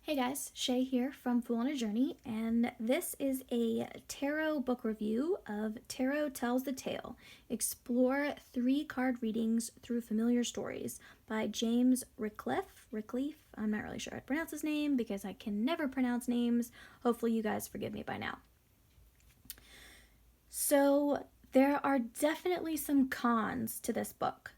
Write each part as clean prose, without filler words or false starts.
Hey guys, Shay here from Fool on a Journey, and this is a tarot book review of Tarot Tells the Tale. Explore 3 card readings through familiar stories by James Ricklef. I'm not really sure how to pronounce his name because I can never pronounce names. Hopefully you guys forgive me by now. So there are definitely some cons to this book.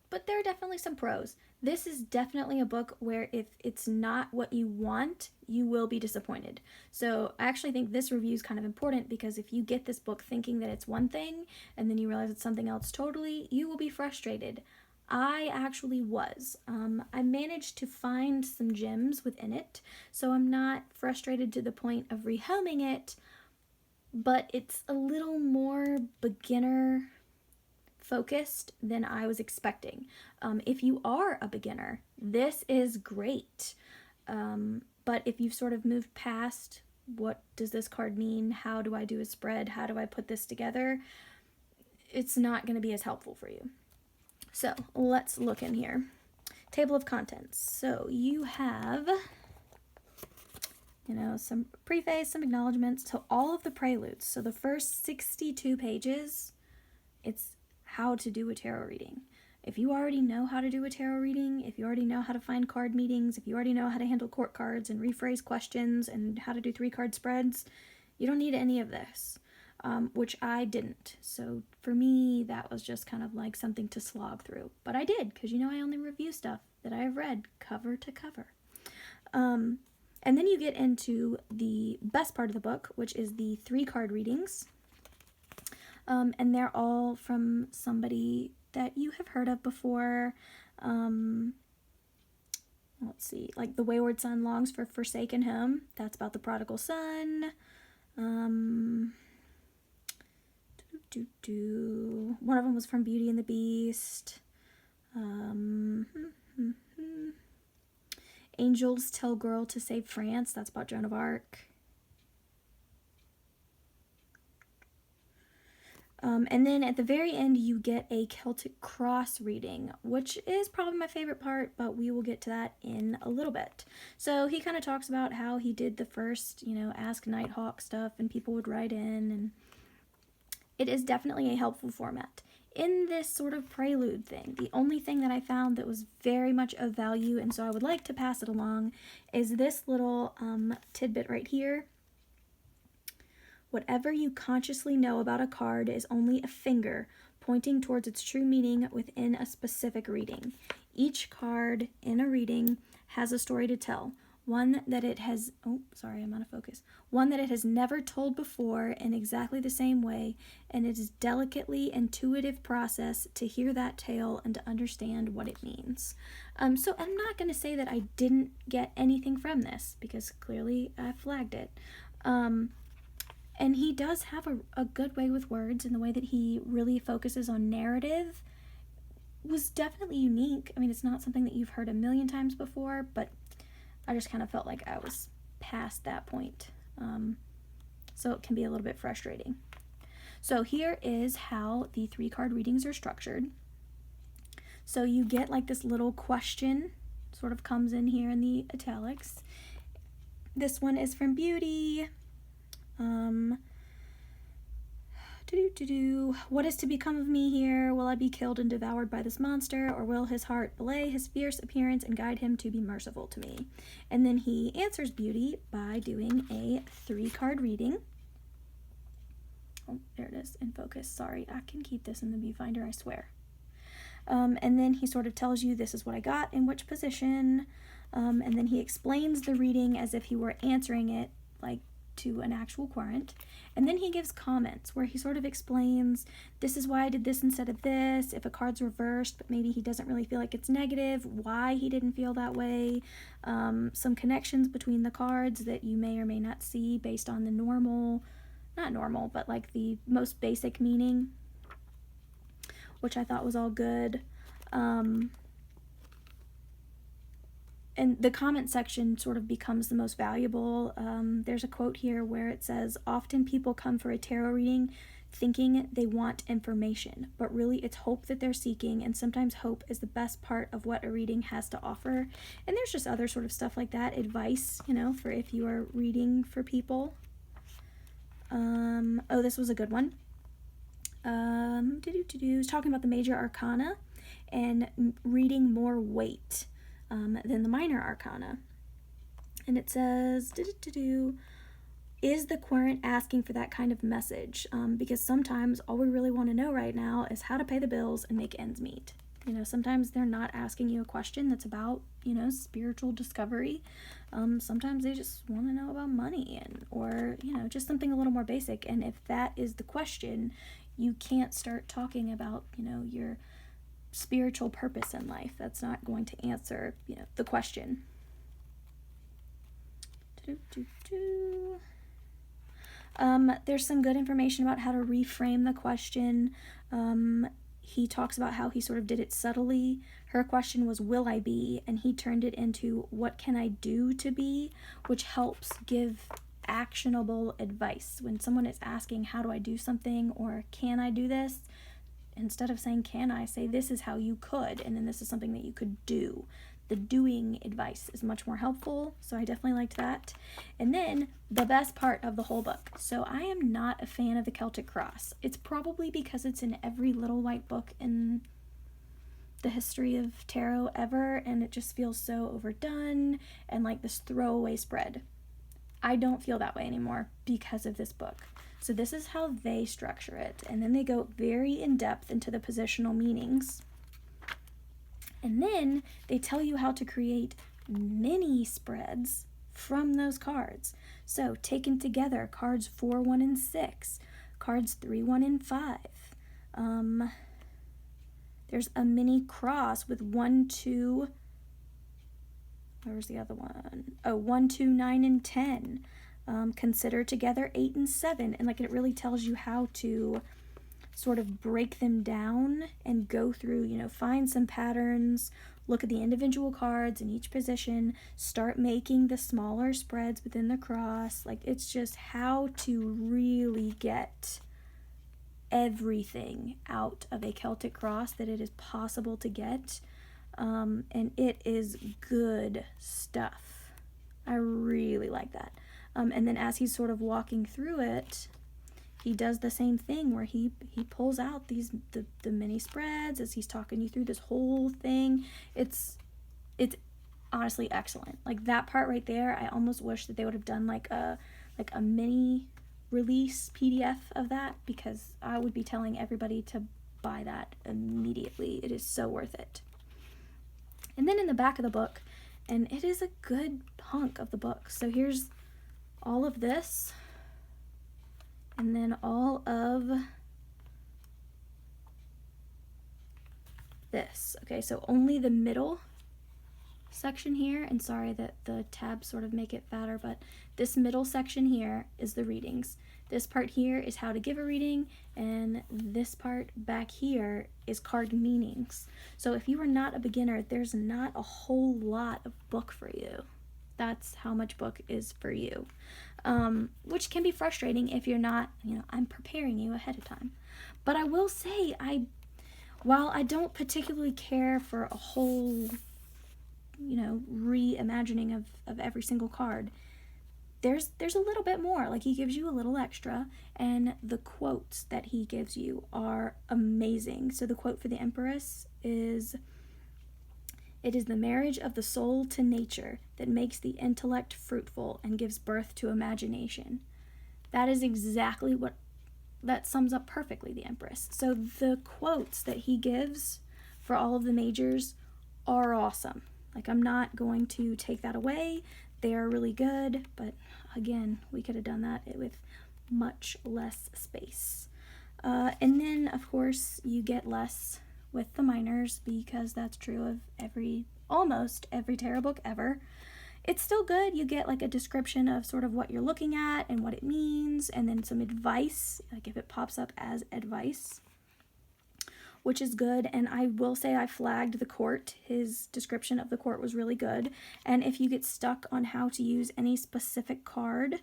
But there are definitely some pros. This is definitely a book where if it's not what you want, you will be disappointed. So I actually think this review is kind of important because if you get this book thinking that it's one thing and then you realize it's something else totally, you will be frustrated. I actually was. I managed to find some gems within it, so I'm not frustrated to the point of rehoming it, but it's a little more beginner focused than I was expecting. If you are a beginner, this is great. But if you've sort of moved past what does this card mean, how do I do a spread, how do I put this together, it's not going to be as helpful for you. So let's look in here. Table of contents. So you have, some preface, some acknowledgments to all of the preludes. So the first 62 pages, it's how to do a tarot reading. If you already know how to do a tarot reading, if you already know how to find card meetings, if you already know how to handle court cards and rephrase questions and how to do 3-card spreads, you don't need any of this, which I didn't. So for me, that was just kind of like something to slog through. But I did, because I only review stuff that I have read cover to cover. And then you get into the best part of the book, which is the 3-card readings. And they're all from somebody that you have heard of before. Let's see, like The Wayward Son Longs for Forsaken Home. That's about the prodigal son. One of them was from Beauty and the Beast. Angels Tell Girl to Save France. That's about Joan of Arc. And then at the very end, you get a Celtic Cross reading, which is probably my favorite part, but we will get to that in a little bit. So he kind of talks about how he did the first, Ask Nighthawk stuff, and people would write in, and it is definitely a helpful format. In this sort of prelude thing, the only thing that I found that was very much of value, and so I would like to pass it along, is this little tidbit right here. Whatever you consciously know about a card is only a finger pointing towards its true meaning within a specific reading. Each card in a reading has a story to tell, one that it has, one that it has never told before in exactly the same way, and it is delicately intuitive process to hear that tale and to understand what it means. So I'm not going to say that I didn't get anything from this, because clearly I flagged it. And he does have a good way with words, and the way that he really focuses on narrative was definitely unique. I mean, it's not something that you've heard a million times before, but I just kind of felt like I was past that point. So it can be a little bit frustrating. So here is how the 3-card readings are structured. So you get like this little question, sort of comes in here in the italics. This one is from Beauty. What is to become of me here? Will I be killed and devoured by this monster, or will his heart belay his fierce appearance and guide him to be merciful to me? And then he answers Beauty by doing a 3-card reading. Oh, there it is in focus. Sorry, I can keep this in the viewfinder, I swear. And then he sort of tells you this is what I got in which position, and then he explains the reading as if he were answering it like to an actual querent, and then he gives comments where he sort of explains, this is why I did this instead of this, if a card's reversed but maybe he doesn't really feel like it's negative, why he didn't feel that way, some connections between the cards that you may or may not see based on the not normal, but like the most basic meaning, which I thought was all good. And the comment section sort of becomes the most valuable. There's a quote here where it says, often people come for a tarot reading thinking they want information, but really it's hope that they're seeking, and sometimes hope is the best part of what a reading has to offer. And there's just other sort of stuff like that, advice, for if you are reading for people. Oh, this was a good one. It's talking about the major arcana and reading more weight than the minor arcana. And it says, is the querent asking for that kind of message? Because sometimes all we really want to know right now is how to pay the bills and make ends meet. Sometimes they're not asking you a question that's about, spiritual discovery. Sometimes they just want to know about money or just something a little more basic. And if that is the question, you can't start talking about, your spiritual purpose in life. That's not going to answer, the question. There's some good information about how to reframe the question. He talks about how he sort of did it subtly. Her question was, will I be? And he turned it into, what can I do to be? Which helps give actionable advice. When someone is asking, how do I do something? Or can I do this? Instead of saying, can I, say, this is how you could. And then this is something that you could do. The doing advice is much more helpful, so I definitely liked that. And then the best part of the whole book. So I am not a fan of the Celtic Cross. It's probably because it's in every little white book in the history of tarot ever, and it just feels so overdone and like this throwaway spread. I don't feel that way anymore because of this book. So this is how they structure it, and then they go very in depth into the positional meanings. And then they tell you how to create mini spreads from those cards. So taken together, cards 4, 1, and 6, cards 3, 1, and 5. There's a mini cross with 1, 2, where's the other one? 1, 2, 9, and 10. Consider together 8 and 7. And it really tells you how to sort of break them down and go through, find some patterns, look at the individual cards in each position, start making the smaller spreads within the cross. It's just how to really get everything out of a Celtic cross that it is possible to get. And it is good stuff. I really like that. And then as he's sort of walking through it, he does the same thing where he pulls out the mini spreads as he's talking you through this whole thing. It's honestly excellent. That part right there, I almost wish that they would have done a mini release PDF of that, because I would be telling everybody to buy that immediately. It is so worth it. And then in the back of the book, and it is a good hunk of the book. So here's all of this. And then all of this. Okay, so only the middle section here, and sorry that the tabs sort of make it fatter, but this middle section here is the readings. This part here is how to give a reading, and this part back here is card meanings. So if you are not a beginner, there's not a whole lot of book for you. That's how much book is for you. Which can be frustrating if you're not, I'm preparing you ahead of time. But I will say, while I don't particularly care for a whole, reimagining of every single card, there's a little bit more. He gives you a little extra, and the quotes that he gives you are amazing. So the quote for the Empress is, "It is the marriage of the soul to nature that makes the intellect fruitful and gives birth to imagination." That is exactly that sums up perfectly the Empress. So the quotes that he gives for all of the majors are awesome. I'm not going to take that away. They are really good, but again, we could have done that with much less space. And then, of course, you get less with the minors, because that's true of almost every tarot book ever. It's still good. You get a description of sort of what you're looking at and what it means, and then some advice, if it pops up as advice, which is good. And I will say I flagged the court. His description of the court was really good. And if you get stuck on how to use any specific card,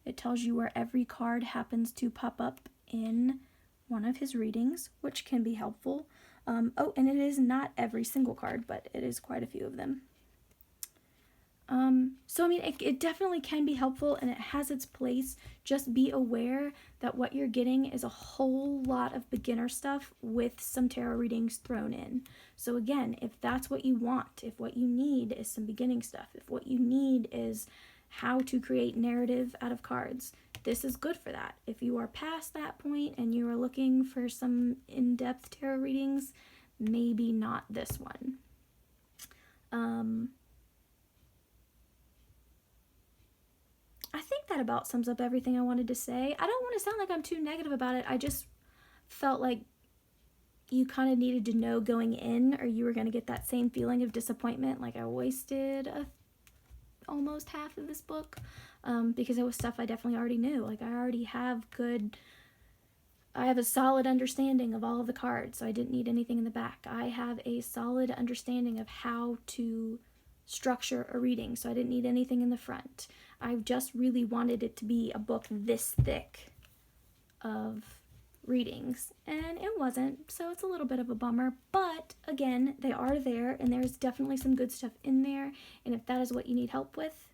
it tells you where every card happens to pop up in one of his readings, which can be helpful. Oh, and it is not every single card, but it is quite a few of them. So I mean, it definitely can be helpful and it has its place. Just be aware that what you're getting is a whole lot of beginner stuff with some tarot readings thrown in. So again, if that's what you want, if what you need is some beginning stuff, if what you need is how to create narrative out of cards, this is good for that. If you are past that point and you are looking for some in-depth tarot readings, maybe not this one. I think that about sums up everything I wanted to say. I don't want to sound like I'm too negative about it. I just felt like you kind of needed to know going in, or you were going to get that same feeling of disappointment, like I wasted almost half of this book, because it was stuff I definitely already knew. Like I have a solid understanding of all of the cards, so I didn't need anything in the back. I have a solid understanding of how to structure a reading, so I didn't need anything in the front. I just really wanted it to be a book this thick of readings, and it wasn't, so it's a little bit of a bummer. But again, they are there, and there's definitely some good stuff in there, and if that is what you need help with,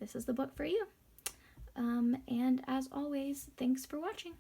this is the book for you. And as always, thanks for watching.